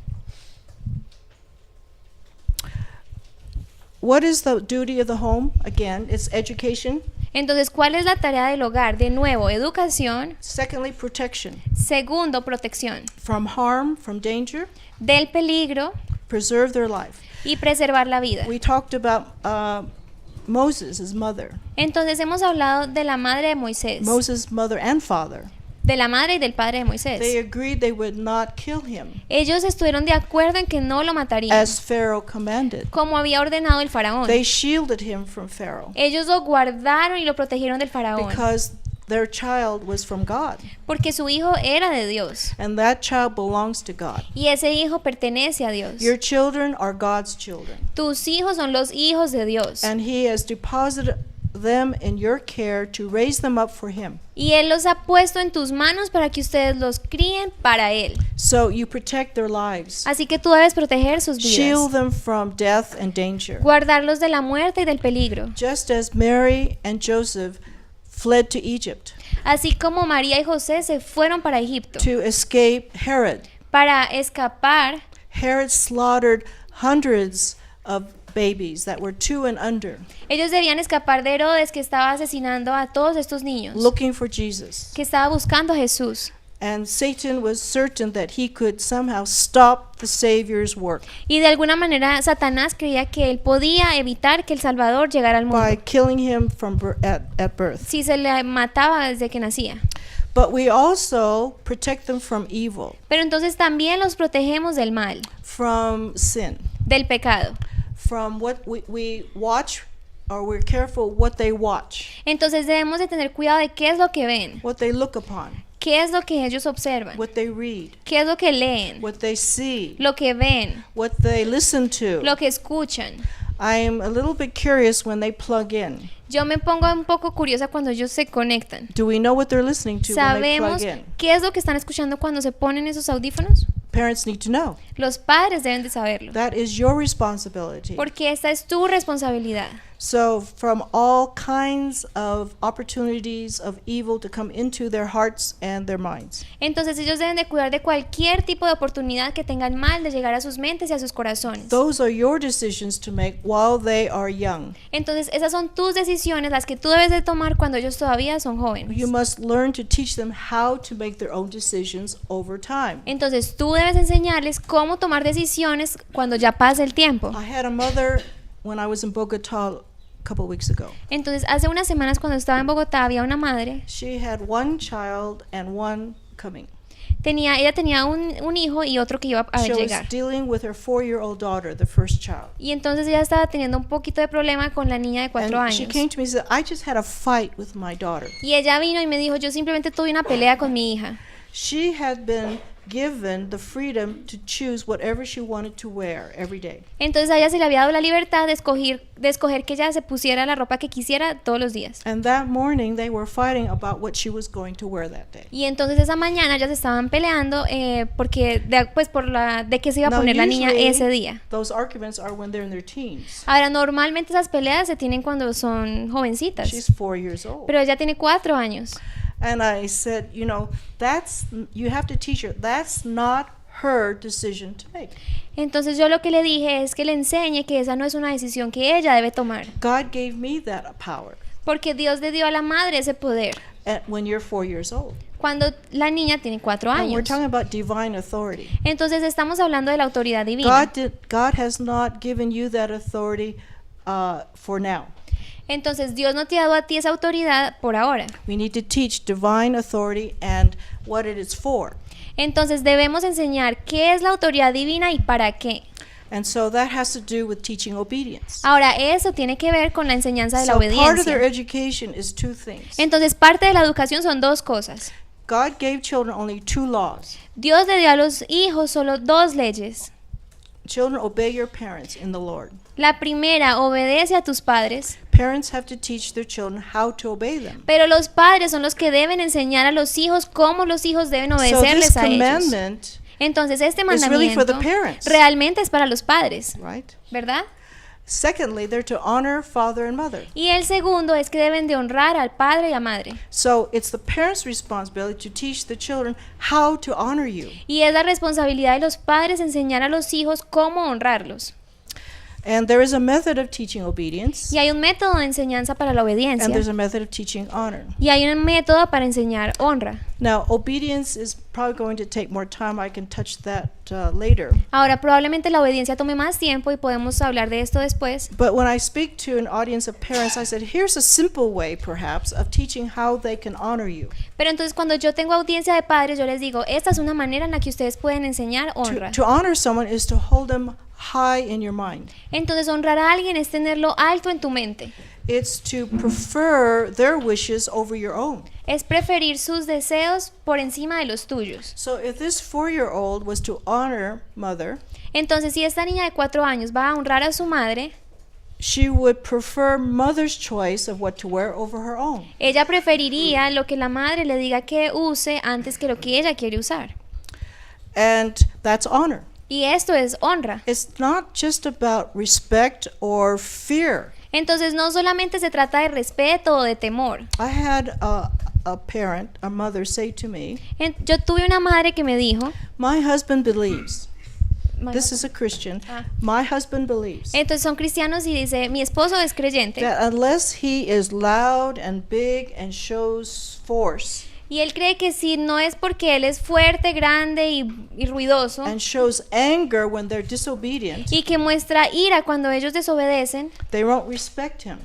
What is the duty of the home? Again, it's education. Entonces, ¿cuál es la tarea del hogar? De nuevo, educación. Secondly, protection Segundo, protección from harm, from danger, del peligro, preserve their life. y preservar la vida. We talked about Moses, his mother. Entonces hemos hablado de la madre de Moisés, Moses' mother and father. de la madre y del padre de They Moisés. agreed they would not kill him Ellos estuvieron de acuerdo en que no lo matarían, as Pharaoh commanded. como había ordenado el faraón. They shielded him from Pharaoh Ellos lo guardaron y lo protegieron del faraón, because their child was from God, porque su hijo era de Dios and that child belongs to God. y ese hijo pertenece a Dios. Your children are God's children, Tus hijos son los hijos de Dios and He has deposited them in your care to raise them up for Him. y Él los ha puesto en tus manos para que ustedes los críen para Él. So you protect their lives, Así que tú debes proteger sus shield vidas, them from death and danger, guardarlos de la muerte y del peligro. just as Mary and Joseph fled to Egypt Así como María y José se fueron para Egipto to escape Herod. para escapar. Herod slaughtered hundreds of babies that were 2 and under, Ellos debían escapar de Herodes, que estaba asesinando a todos estos niños, looking for Jesus. que estaba buscando a Jesús. And Satan was certain that he could somehow stop the Savior's work Y de alguna manera Satanás creía que él podía evitar que el Salvador llegara al by mundo killing him from at birth. si se le mataba desde que nacía. But we also protect them from evil, Pero entonces también los protegemos del mal, from sin, del pecado. from what we watch, or we're careful what they watch, Entonces debemos de tener cuidado de qué es lo que ven, what they look upon, qué es lo que ellos observan, what they read, qué es lo que leen, what they see, lo que ven, what they listen to. lo que escuchan. I'm a little bit curious when they plug in. Yo me pongo un poco curiosa cuando ellos se conectan. Do we know what they're listening to when they plug ¿Sabemos in? qué es lo que están escuchando cuando se ponen esos audífonos? Parents need to know. Los padres deben de saberlo, That is your responsibility. porque esta es tu responsabilidad. So from all kinds of opportunities of evil to come into their hearts and their minds. Entonces ellos deben de cuidar de cualquier tipo de oportunidad que tengan mal de llegar a sus mentes y a sus corazones. Those are your decisions to make while they are young. Entonces esas son tus decisiones, las que tú debes de tomar cuando ellos todavía son jóvenes. You must learn to teach them how to make their own decisions over time. Entonces tú debes enseñarles cómo tomar decisiones cuando ya pase el tiempo. I had a mother when I was in Bogota a couple weeks ago. Entonces hace unas semanas cuando estaba en Bogotá había una madre, She had one child and one coming. ella tenía un hijo y otro que iba a She was llegar. dealing with her 4-year-old daughter, the first child. Y entonces ella estaba teniendo un poquito de problema con la niña de 4 And she años. came to me and said, I just had a fight with my daughter. Y ella vino y me dijo, yo simplemente tuve una pelea con mi hija. She had been given the freedom to choose whatever she wanted to wear every day. Entonces a ella se le había dado la libertad de escoger que ella se pusiera la ropa que quisiera todos los días. And that morning they were fighting about what she was going to wear that day. Y entonces esa mañana ya se estaban peleando porque de qué se iba a Now, poner la niña usually, ese día. those arguments are when they're in their teens. Ahora normalmente esas peleas se tienen cuando son jovencitas, She's 4 years old. pero ella tiene 4 años. And I said, you know, you have to teach her, that's not her decision to make. Entonces yo lo que le dije es que le enseñe que esa no es una decisión que ella debe tomar, God gave me that power porque Dios le dio a la madre ese poder when you're 4 years old. cuando la niña tiene 4 And we're años. talking about divine authority. Entonces estamos hablando de la autoridad divina. God has not given you that authority for now. Entonces Dios no te ha dado a ti esa autoridad por ahora. We need to teach divine authority and what it is for. Entonces debemos enseñar qué es la autoridad divina y para qué. And so that has to do with teaching obedience. Ahora eso tiene que ver con la enseñanza de la So part of their obediencia. education is 2 things. Entonces parte de la educación son 2 cosas. God gave children only 2 laws. Dios le dio a los hijos solo 2 leyes. Children, obey your parents in the Lord. La primera, obedece a tus padres, Parents have to teach their children how to obey them. pero los padres son los que deben enseñar a los hijos cómo los hijos deben So this obedecerles a ellos. commandment, Entonces este is really for the mandamiento parents. realmente es para los padres, right? ¿verdad? Secondly, they're to honor father and mother. Y el segundo es que deben de honrar al padre y a madre. So it's the parents' responsibility to teach the children how to honor you. Y es la responsabilidad de los padres enseñar a los hijos cómo honrarlos. And there is a method of teaching obedience, Y hay un método de enseñanza para la and obediencia. there's a method of teaching honor. Y hay un método para enseñar honra. Now, obedience is probably going to take more time. I can touch that later. Ahora, probablemente la obediencia tome más tiempo y podemos hablar de esto después. But when I speak to an audience of parents, I said, here's a simple way, perhaps, of teaching how they can honor you. Pero entonces cuando yo tengo audiencia de padres, yo les digo, esta es una manera en la que ustedes pueden enseñar honra. To honor someone is to hold them high in your mind. Entonces honrar a alguien es tenerlo alto en tu mente. It's to prefer their wishes over your own. Es preferir sus deseos por encima de los tuyos. So if this 4-year-old was to honor mother, Entonces, si esta niña de 4 años va a honrar a su madre, she would prefer mother's choice of what to wear over her own. ella preferiría lo que la madre le diga que use antes que lo que ella quiere usar. And that's honor. Y esto es honra. It's not just about respect or fear. Entonces, no solamente se trata de respeto o de temor. I had a parent, a mother, say to me, Yo tuve una madre que me dijo, my husband believes. This is a Christian. Ah. My husband believes entonces son cristianos y dice, mi esposo es creyente that unless he is loud and big and shows force y él cree que si no es porque él es fuerte, grande y ruidoso and shows anger when they're disobedient, y que muestra ira cuando ellos desobedecen, they won't respect him.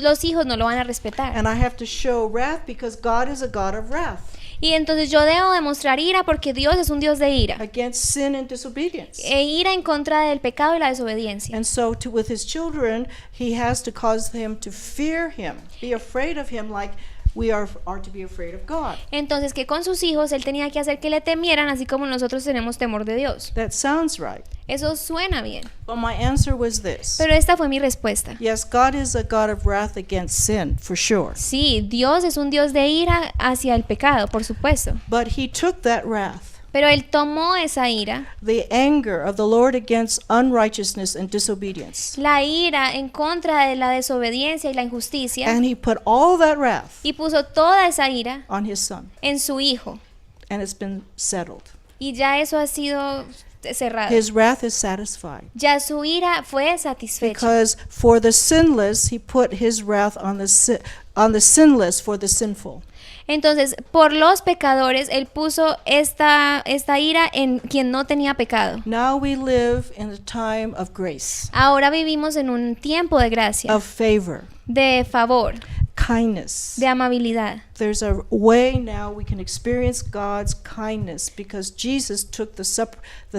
los hijos no lo van a respetar. And I have to show wrath because God is a God of wrath Y entonces yo debo demostrar ira porque Dios es un Dios de ira. against sin and disobedience. E ira en contra del pecado y la desobediencia. And so with his children, he has to cause them to fear him, be afraid of him like we are to be afraid of God. Entonces que con sus hijos él tenía que hacer que le temieran así como nosotros tenemos temor de Dios. That sounds right. Eso suena bien. But my answer was this. Pero esta fue mi respuesta. Yes, God is a God of wrath against sin, for sure. Sí, Dios es un Dios de ira hacia el pecado, por supuesto. But he took that wrath, Pero él tomó esa ira, the anger of the Lord against unrighteousness and disobedience, la ira en contra de la desobediencia y la injusticia, and he put all that wrath y puso toda esa ira on his son, en su hijo. and it's been settled. Y ya eso ha sido cerrado. His wrath is satisfied. Ya su ira fue satisfecha. Because for the sinless, he put his wrath on the sinless for the sinful. Entonces, por los pecadores, él puso esta ira en quien no tenía pecado. Now we live in a time of grace, Ahora vivimos en un tiempo de gracia, of favor, de favor, kindness. de amabilidad. There's a way now we can experience God's kindness because Jesus took the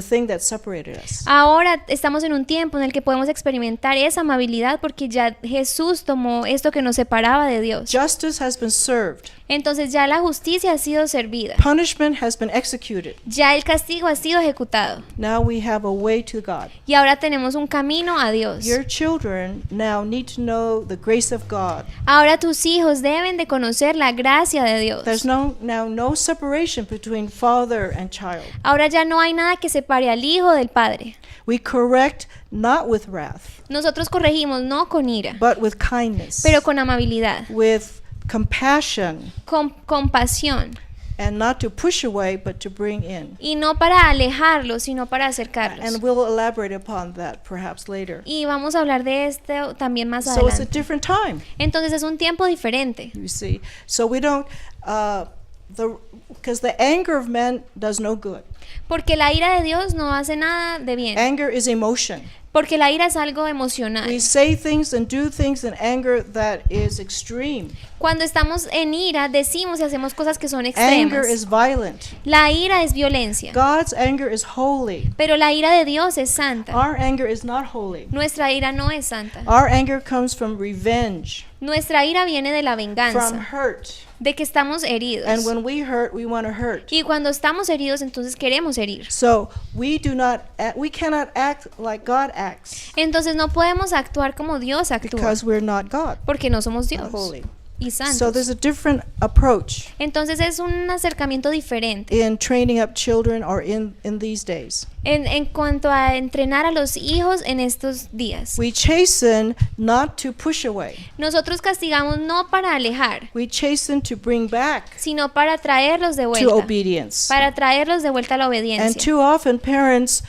thing that separated us. Ahora estamos en un tiempo en el que podemos experimentar esa amabilidad porque ya Jesús tomó esto que nos separaba de Dios. Justice has been served. Entonces ya la justicia ha sido servida. Punishment has been executed. Ya el castigo ha sido ejecutado. Now we have a way to God. Y ahora tenemos un camino a Dios. Your children now need to know the grace of God. Ahora tus hijos deben de conocer la gracia de Dios. There's now no separation between father and child. Ahora ya no hay nada que separe al hijo del padre. We correct not with wrath, Nosotros corregimos no con ira, but with kindness, pero con amabilidad, with compassion, con compasión, and not to push away, but to bring in. y no para alejarlos, sino para acercarlos. And we'll elaborate upon that perhaps later. Y vamos a hablar de esto también más So it's a adelante. different time, Entonces es un tiempo diferente, you see. So we don't, because the anger of men does no good. porque la ira de Dios no hace nada de bien, Anger is emotion. porque la ira es algo emocional. We say things and do things in anger that is extreme. Cuando estamos en ira, decimos y hacemos cosas que son Anger extremas. is violent. La ira es violencia, God's anger is holy. pero la ira de Dios es santa. Our anger is not holy. Nuestra ira no es santa. Our anger comes from revenge, Nuestra ira viene de la from venganza, hurt. de que estamos heridos. And when we hurt, we want to hurt. Y cuando estamos heridos, entonces queremos herir. So we cannot act like God acts Entonces no podemos actuar como Dios actúa, because we're not God, porque no somos Dios holy. y So santos. there's a different approach Entonces es un acercamiento diferente in training up children or in these days. en cuanto a entrenar a los hijos en estos días. We chasten not to push away. Nosotros castigamos no para alejar, We chasten to bring back sino para traerlos de to vuelta, obedience. para traerlos de vuelta a la And obediencia. too often parents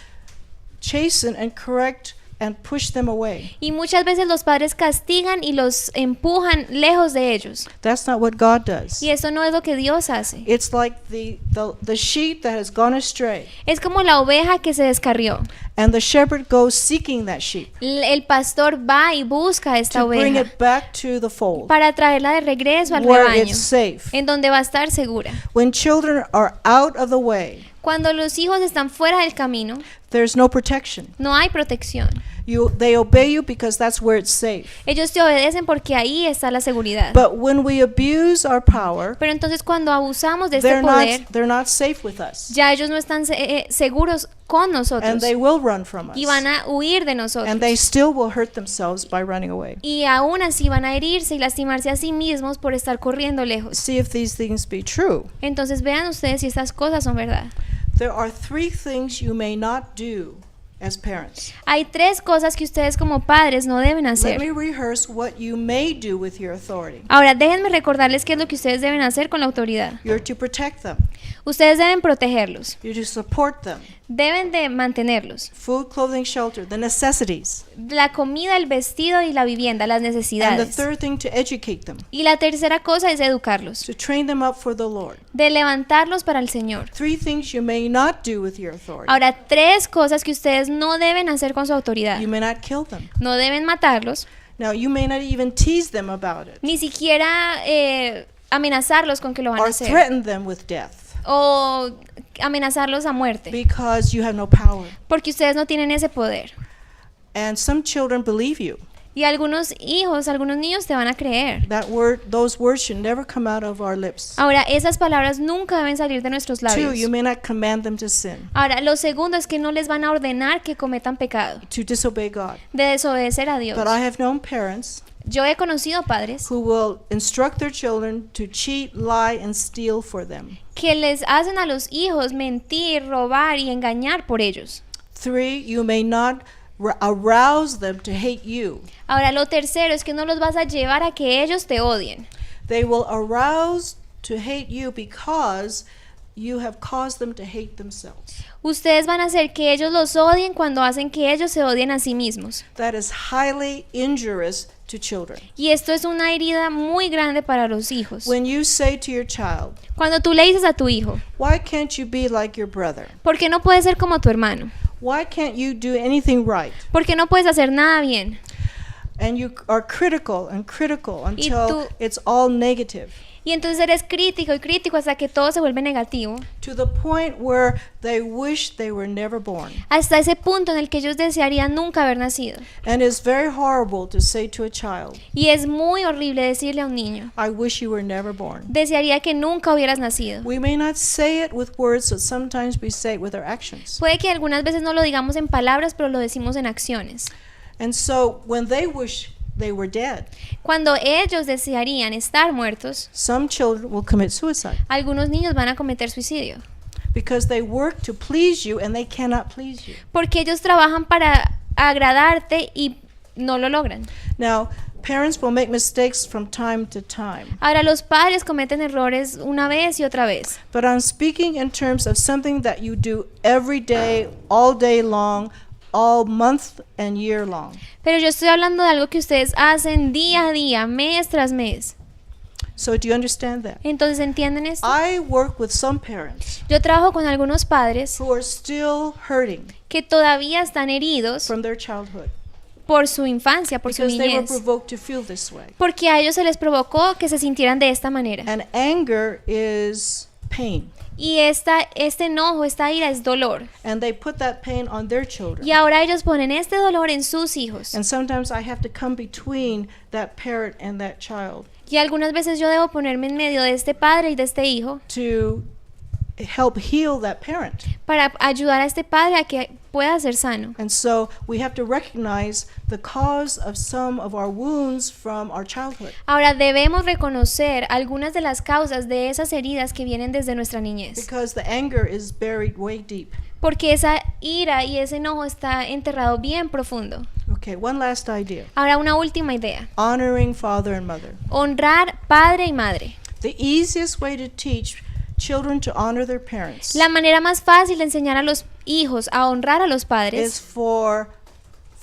chasten and correct and push them away. Y muchas veces los padres castigan y los empujan lejos de ellos. That's not what God does. Y eso no es lo que Dios hace. It's like the sheep that has gone astray, Es como la oveja que se descarrió. and the shepherd goes seeking that sheep El pastor va y busca a esta to bring oveja it back to the fold para traerla de regreso al where rebaño, it's safe. en donde va a estar segura. When children are out of the way, Cuando los hijos están fuera del camino, there's no protection. no hay protección. They obey you because that's where it's safe. Ellos te obedecen porque ahí está la seguridad. But when we abuse our power, Pero entonces cuando abusamos de este poder, they're not safe with us, ya ellos no están seguros con and nosotros they will run from us, y van a huir de nosotros. and they still will hurt themselves by running away. Y aún así van a herirse y lastimarse a sí mismos por estar corriendo lejos. See if these things be true. Entonces vean ustedes si estas cosas son verdad. There are 3 things you may not do as parents. Hay 3 cosas que ustedes como padres no deben Let hacer. me rehearse what you may do with your authority. Ahora déjenme recordarles qué es lo que ustedes deben hacer con la autoridad. You're to protect them. Ustedes deben protegerlos, You're to support them. deben de mantenerlos. Food, clothing, shelter, the necessities. La comida, el vestido y la vivienda, las And the necesidades. third thing, to educate them, Y la tercera cosa es educarlos, to train them up for the Lord. de levantarlos para el Señor. 3 things you may not do with your authority. Ahora, 3 cosas que ustedes no deben hacer con su autoridad. You may not kill them. No deben matarlos, Now, you may not even tease them about it ni siquiera amenazarlos con que lo van a or hacer. threaten them with death O amenazarlos a muerte, because you have no power. porque ustedes no tienen ese poder. And some children believe you. Y algunos hijos, algunos niños te van a creer. Those words should never come out of our lips. Ahora, esas palabras nunca deben salir de nuestros 2, labios. you may not command them to sin, Ahora, lo segundo es que no les van a ordenar que cometan pecado, to disobey God. de desobedecer a Dios. But I have known parents Yo he conocido padres who will instruct their children to cheat, lie, and steal for them. que les hacen a los hijos mentir, robar y engañar por ellos. 3, you may not arouse them to hate you. Ahora, lo tercero es que no los vas a llevar a que ellos te odien. They will arouse to hate you because you have caused them to hate themselves. Ustedes van a hacer que ellos los odien cuando hacen que ellos se odien a sí mismos. That is highly injurious to children. Y esto es una herida muy grande para los hijos. When you say to your child, Cuando tú le dices a tu hijo, why can't you be like your brother? ¿por qué no puedes ser como tu hermano? Why can't you do anything right? ¿Por qué no puedes hacer nada bien? And you are critical and critical Y until tú- it's all negative, Y entonces eres crítico y crítico hasta que todo se vuelve negativo. to the point where they wish they were never born. Hasta ese punto en el que ellos desearían nunca haber nacido. And it's very horrible to say to a child, Y es muy horrible decirle a un niño, I wish you were never born. desearía que nunca hubieras nacido. We may not say it with words, but sometimes we say it with our actions. Puede que algunas veces no lo digamos en palabras, pero lo decimos en acciones. And so when they wish they were dead, Cuando ellos desearían estar muertos, some children will commit suicide algunos niños van a cometer suicidio. because they work to please you and they cannot please you. Porque ellos trabajan para agradarte y no lo logran. Now, parents will make mistakes from time to time, Ahora los padres cometen errores una vez y otra vez. but I'm speaking in terms of something that you do every day, all day long, all month and year long. Pero yo estoy hablando de algo que ustedes hacen día a día, mes tras mes. So do you understand that? Entonces, ¿entienden esto? I work with some parents Yo trabajo con algunos padres who are still hurting que todavía están heridos from their childhood por su infancia, por su because they were niñez. provoked to feel this way. Porque a ellos se les provocó que se sintieran de esta manera. And anger is pain, Y este enojo, esta ira es dolor. and they put that pain on their children. Y ahora ellos ponen este dolor en sus hijos. And sometimes I have to come between that parent and that child Y algunas veces yo debo ponerme en medio de este padre y de este hijo to help heal that parent. para ayudar a este padre a que pueda ser sano. And so we have to recognize the cause of some of our wounds from our childhood. Ahora debemos reconocer algunas de las causas de esas heridas que vienen desde nuestra niñez. Because the anger is buried way deep. Porque esa ira y ese enojo está enterrado bien profundo. Okay, one last idea. Ahora una última idea. Honoring father and mother. Honrar padre y madre. The easiest way to teach children to honor their parents La manera más fácil de enseñar a los hijos a honrar a los is padres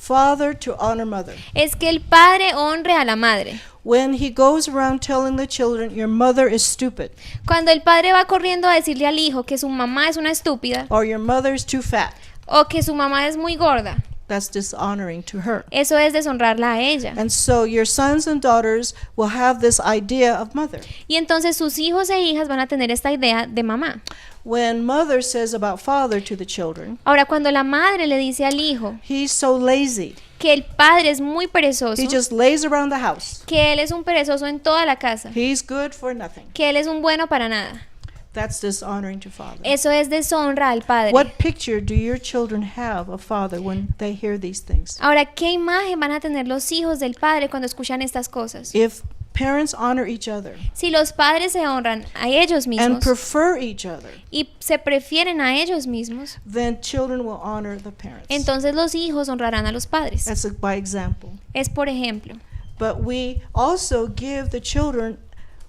father to honor mother. es que el padre honre a la madre. When he goes around telling the children, your mother is stupid, Cuando el padre va corriendo a decirle al hijo que su mamá es una estúpida or your mother is too fat, o que su mamá es muy gorda, that's dishonoring to her. eso es deshonrarla a ella. And so your sons and daughters will have this idea of mother. Y entonces sus hijos e hijas van a tener esta idea de mamá. When mother says about father to the children, Ahora, cuando la madre le dice al hijo he's so lazy. que el padre es muy perezoso, He just lays around the house. que él es un perezoso en toda la casa, He's good for nothing. que él es un bueno para nada, That's dishonoring to father. eso es deshonra al padre. What picture do your children have of father when they hear these things? Ahora, ¿qué imagen van a tener los hijos del padre cuando escuchan estas cosas? If parents honor each other Si los padres se honran a ellos and mismos prefer each other, y se prefieren a ellos mismos, then children will honor the parents. entonces los hijos honrarán a los padres. That's by example. Es por ejemplo. But we also give the children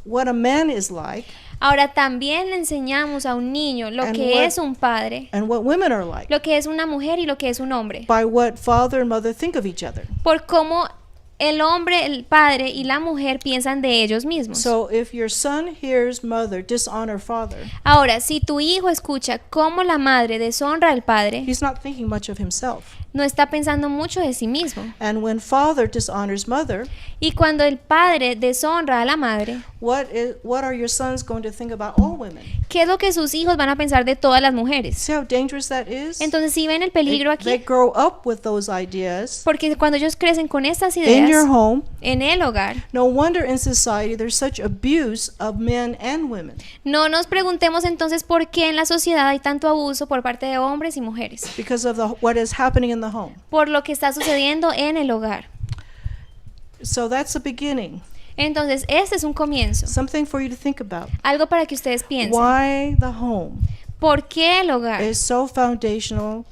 what a man is like Ahora también le enseñamos a un niño lo And que what- es un padre, and what women are like lo que es una mujer y lo que es un hombre, by what father and mother think of each other. por cómo el hombre, el padre y la mujer piensan de ellos mismos. So if your son hears mother dishonor father, Ahora, si tu hijo escucha cómo la madre deshonra al padre, he's not thinking much of himself. no está pensando mucho de sí mismo. And when father dishonors mother, Y cuando el padre deshonra a la madre, what are your sons going to think about all women? ¿qué es lo que sus hijos van a pensar de todas las mujeres? See how dangerous that is? Entonces, si ven el peligro They aquí, grow up with those ideas porque cuando ellos crecen con estas in ideas your home. en el hogar, No wonder in society there's such abuse of men and women, no nos preguntemos entonces por qué en la sociedad hay tanto abuso por parte de hombres y mujeres, because of what is happening in the home. por lo que está sucediendo en el hogar. So that's a beginning, Entonces, este es un comienzo, something for you to think about. algo para que ustedes piensen. Why the home ¿Por qué el hogar is so foundational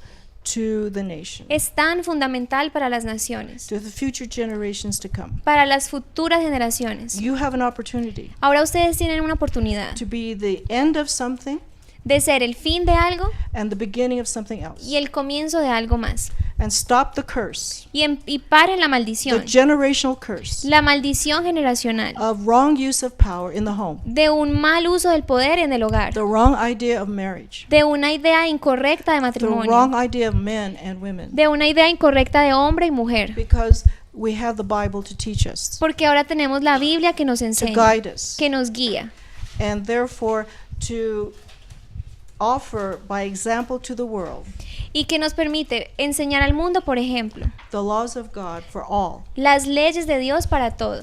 to the nation, es tan fundamental para las naciones, to the future generations to come. para las futuras generaciones? You have an opportunity Ahora ustedes tienen una oportunidad to be the end of something de ser el fin de algo and the beginning of something else, y el comienzo de algo más. and stop the curse, Y paren la the maldición, generational curse la maldición generacional of wrong use of power in the home, de un mal uso del poder en el hogar, the wrong idea of marriage, de una idea incorrecta de the matrimonio, wrong idea of men and women, de una idea incorrecta de hombre y mujer, because we have the Bible to teach us, porque ahora tenemos la Biblia que nos to enseña, guide us, que nos guía, and therefore to offer by example to the world y que nos permite enseñar al mundo, por ejemplo, the laws of God for all. las leyes de Dios para todo.